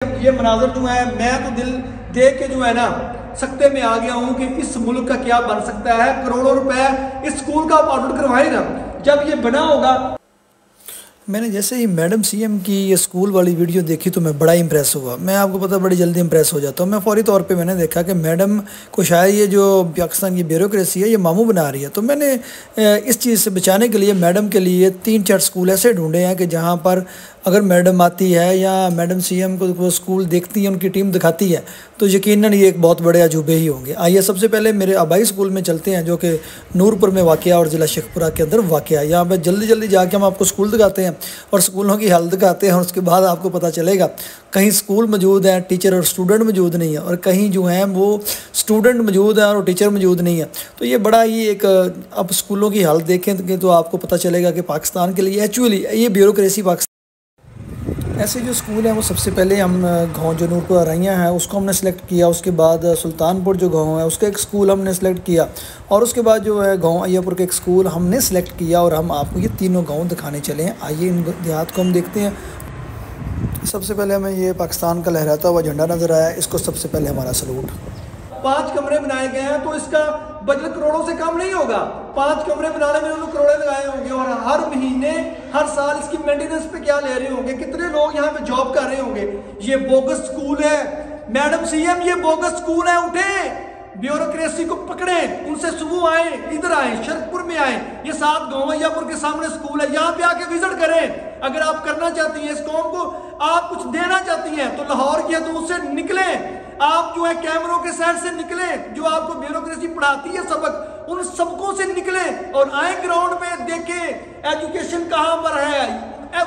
ये मनाजर जो है, मैं तो दिल देख के जो है ना सकते में आ गया हूँ कि इस मुल्क का क्या बन सकता है। करोड़ों रुपए इस स्कूल का आप ऑडिट करवाए ना, जब ये बना होगा। मैंने जैसे ही मैडम सीएम की ये स्कूल वाली वीडियो देखी तो मैं बड़ा इंप्रेस हुआ। मैं आपको पता बड़ी जल्दी इंप्रेस हो जाता हूँ। मैं फौरी तौर पे मैंने देखा कि मैडम को शायद ये जो पाकिस्तान की ब्यूरोक्रेसी है ये मामू बना रही है। तो मैंने इस चीज़ से बचाने के लिए मैडम के लिए 3-4 स्कूल ऐसे ढूंढे हैं कि जहाँ पर अगर मैडम आती है या मैडम सीएम को वो स्कूल देखती है, उनकी टीम दिखाती है, तो यकीनन ये एक बहुत बड़े अजूबे ही होंगे। आइए सबसे पहले मेरे आबाई स्कूल में चलते हैं जो कि नूरपुर में वाक़ और ज़िला शेखपुरा के अंदर वाक़ है। यहाँ पर जल्दी जल्दी जाके हम आपको स्कूल दिखाते हैं और स्कूलों की हालत दिखाते हैं और उसके बाद आपको पता चलेगा कहीं स्कूल मौजूद हैं, टीचर और स्टूडेंट मौजूद नहीं है, और कहीं जो हैं वो स्टूडेंट मौजूद हैं और टीचर मौजूद नहीं है। तो ये बड़ा ही एक अब स्कूलों की हालत देखें तो आपको पता चलेगा कि पाकिस्तान के लिए एक्चुअली ये ब्यूरोक्रेसी पाकिस्तान ऐसे जो स्कूल हैं वो सबसे पहले हम गाँव जो नूरपुर अरैया है उसको हमने सेलेक्ट किया। उसके बाद सुल्तानपुर जो गाँव है उसका एक स्कूल हमने सेलेक्ट किया, और उसके बाद जो है गाँव अय्यापुर का एक स्कूल हमने सेलेक्ट किया। और हम आपको ये तीनों गाँव दिखाने चले हैं। आइए इन देहात को हम देखते हैं। सबसे पहले हमें ये पाकिस्तान का लहराता हुआ झंडा नज़र आया, इसको सबसे पहले हमारा सलूट। 5 कमरे बनाए गए हैं तो इसका बजट करोड़ों से कम नहीं होगा। 5 कमरे बनाने में उन्होंने करोड़े लगाए होंगे, और हर महीने हर साल इसकी मेंटेनेंस पे क्या ले रहे होंगे, कितने लोग यहाँ पे जॉब कर रहे होंगे। ये बोगस स्कूल है मैडम सीएम, ये बोगस स्कूल है। उठे, ब्यूरोक्रेसी को पकड़े, उनसे सुबह आए, इधर आए, शरदपुर में आए। ये 7 गाँव अय्यापुर के सामने स्कूल है, यहाँ पे आके विजिट करें। अगर आप करना चाहती हैं इस कौम को, आप कुछ देना चाहती हैं तो लाहौर की हदूद से निकले, आप जो है कैमरों के साइड से निकले, जो आपको ब्यूरोक्रेसी पढ़ाती है सबक, उन सबकों से निकले और आए ग्राउंड में, देखें एजुकेशन कहां पर है,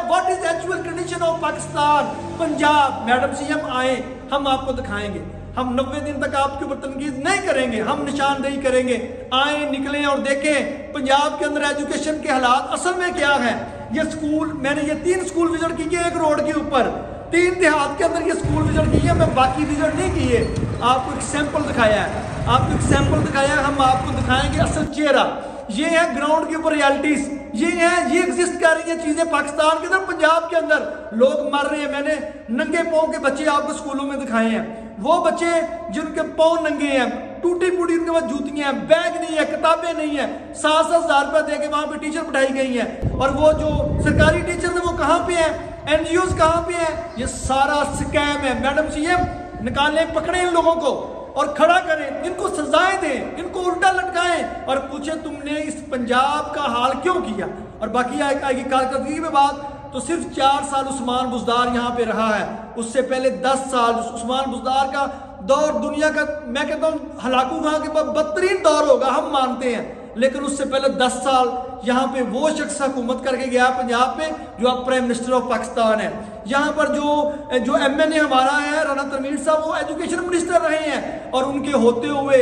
what is actual condition of Pakistan, Punjab. Madam CM आए, हम आपको दिखाएंगे। हम 90 दिन तक आपके ऊपर तनकीद नहीं करेंगे, हम निशानदेही करेंगे। आए, निकलें और देखें पंजाब के अंदर एजुकेशन के हालात असल में क्या है। ये स्कूल, मैंने ये 3 स्कूल विजिट किए एक रोड के ऊपर, 3 देहात के अंदर ये स्कूल विजिट किए। मैं बाकी विजिट नहीं किए, आपको एक सैंपल दिखाया है, आपको एक सैंपल दिखाया है। हम आपको दिखाएंगे असल चेहरा। ये है ग्राउंड के ऊपर रियलिटीज, ये है, ये एग्जिस्ट कर रही है चीजें पाकिस्तान के अंदर, पंजाब के अंदर लोग मर रहे हैं। मैंने नंगे पाँव के बच्चे आपको स्कूलों में दिखाए हैं, वो बच्चे जिनके पाँव नंगे हैं, टूटी फूटी उनके पास जूतियां हैं, बैग नहीं है, किताबें नहीं है, 7-7 हज़ार रुपए दे के वहां पे टीचर बैठाई गई है। और वो जो सरकारी टीचर है वो कहाँ पे है, एनजीओ कहाँ पे है। ये सारा स्कैम है। मैडम सीएम निकालें, पकड़े इन लोगों को और खड़ा करें, इनको सजाएं दें, इनको उल्टा लटकाएं और पूछे तुमने इस पंजाब का हाल क्यों किया। और बाकी आएगी कारकर्दगी में बात, तो सिर्फ 4 साल उस्मान बुज़दार यहाँ पे रहा है, उससे पहले 10 साल उस्मान बुज़दार का दौर दुनिया का, मैं कहता हूँ हलाकू वहां के बदतरीन दौर होगा, हम मानते हैं। लेकिन उससे पहले 10 साल यहाँ पे वो शख्स हुकूमत करके गया पंजाब पे जो अब प्राइम मिनिस्टर ऑफ पाकिस्तान है। यहाँ पर जो MNA हमारा है राना तरमीर साहब, वो एजुकेशन मिनिस्टर रहे हैं, और उनके होते हुए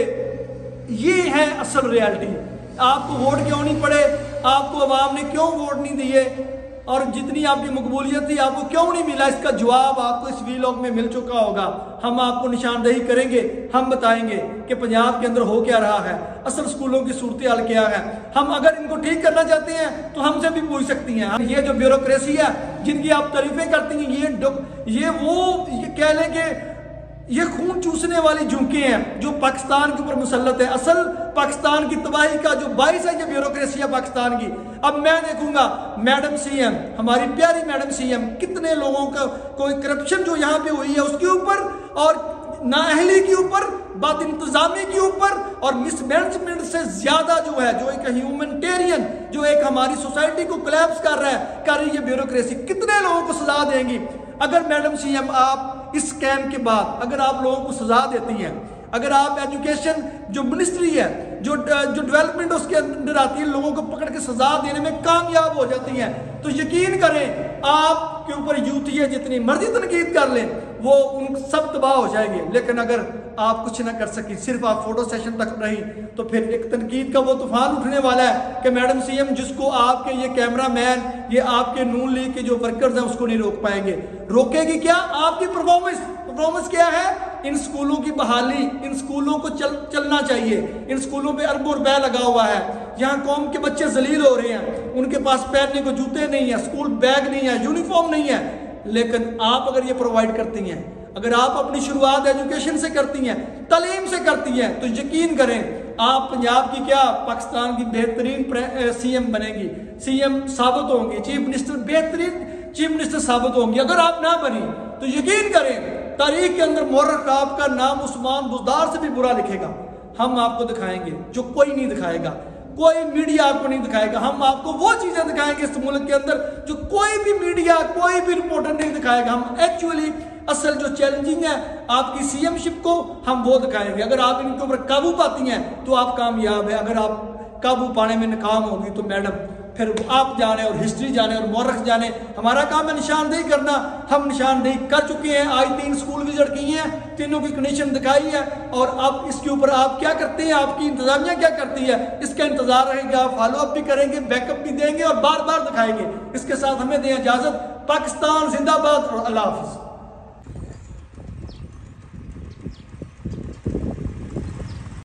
ये है असल रियलिटी। आपको वोट क्यों नहीं पड़े, आपको अवाम ने क्यों वोट नहीं दिए, और जितनी आपकी मकबूलियत थी आपको क्यों नहीं मिला, इसका जवाब आपको इस वीलॉग में मिल चुका होगा। हम आपको निशानदेही करेंगे, हम बताएंगे कि पंजाब के अंदर हो क्या रहा है, असल स्कूलों की सूरत हाल क्या है। हम अगर इनको ठीक करना चाहते हैं तो हमसे भी पूछ सकती हैं। ये जो ब्यूरोक्रेसी है जिनकी आप तारीफें करती हैं, ये कह लें कि ये खून चूसने वाली झुमके हैं जो पाकिस्तान के ऊपर मुसल्लत है। असल पाकिस्तान की तबाही का जो बाइस है ये ब्यूरोक्रेसी है पाकिस्तान की। अब मैं देखूंगा मैडम सीएम, हमारी प्यारी मैडम सीएम, कितने लोगों का कोई करप्शन जो यहाँ पे हुई है उसके ऊपर, और नाअहली के ऊपर, बात इंतजामी के ऊपर, और मिसमैनेजमेंट से ज्यादा जो है, जो एक ह्यूमैनिटेरियन, जो एक हमारी सोसाइटी को कोलैप्स कर रही है ब्यूरोक्रेसी, कितने लोगों को सजा देंगी। अगर मैडम सीएम आप इस स्कैम के बाद अगर आप लोगों को सजा देती हैं, अगर आप एजुकेशन जो मिनिस्ट्री है, जो डेवलपमेंट उसके अंदर आती है, लोगों को पकड़ के सजा देने में कामयाब हो जाती हैं, तो यकीन करें आपके ऊपर यूथिया जितनी मर्जी तनकीद कर लें वो उन सब तबाह हो जाएंगे। लेकिन अगर आप कुछ ना कर सकी, सिर्फ आप फोटो सेशन तक रही, तो फिर एक तनकीद का वो तूफान उठने वाला है कि मैडम सीएम जिसको आपके ये कैमरा मैन, ये आपके नून लीग के जो वर्कर्स हैं उसको नहीं रोक पाएंगे। रोकेगी क्या? आपकी परफॉर्मेंस क्या है? इन स्कूलों की बहाली, इन स्कूलों को चलना चाहिए। इन स्कूलों पे अरबों रुपया लगा हुआ है, यहाँ कौम के बच्चे जलील हो रहे हैं, उनके पास पहनने को जूते नहीं है, स्कूल बैग नहीं है, यूनिफॉर्म नहीं है। लेकिन आप अगर ये प्रोवाइड करती हैं, अगर आप अपनी शुरुआत एजुकेशन से करती हैं, तालीम से करती हैं, तो यकीन करें आप पंजाब की क्या पाकिस्तान की बेहतरीन सीएम बनेगी, सीएम साबित होंगी, चीफ मिनिस्टर बेहतरीन चीफ मिनिस्टर साबित होंगी। अगर आप ना बनी तो यकीन करें तारीख के अंदर मुअर्रिख आपका नाम उस्मान बुज़दार से भी बुरा लिखेगा। हम आपको दिखाएंगे जो कोई नहीं दिखाएगा, कोई मीडिया आपको नहीं दिखाएगा। हम आपको वो चीजें दिखाएंगे इस मुल्क के अंदर जो कोई भी मीडिया, कोई भी रिपोर्टर नहीं दिखाएगा। हम एक्चुअली असल जो चैलेंजिंग है आपकी सीएमशिप को, हम वो दिखाएंगे। अगर आप इनके ऊपर काबू पाती हैं तो आप कामयाब है, अगर आप काबू पाने में नाकाम होगी तो मैडम फिर आप जाने और हिस्ट्री जाने और मौरख जाने। हमारा काम है निशानदेही करना, हम निशानदेही कर चुके हैं। आज 3 स्कूल विजिट किए हैं, तीनों की कंडीशन दिखाई है, और अब इसके ऊपर आप क्या करते हैं, आपकी इंतजामिया क्या करती है, इसका इंतजार रहेगा। आप फॉलो अप भी करेंगे, बैकअप भी देंगे और बार बार दिखाएंगे। इसके साथ हमें दें इजाजत। पाकिस्तान जिंदाबाद और अल्लाह हाफिज।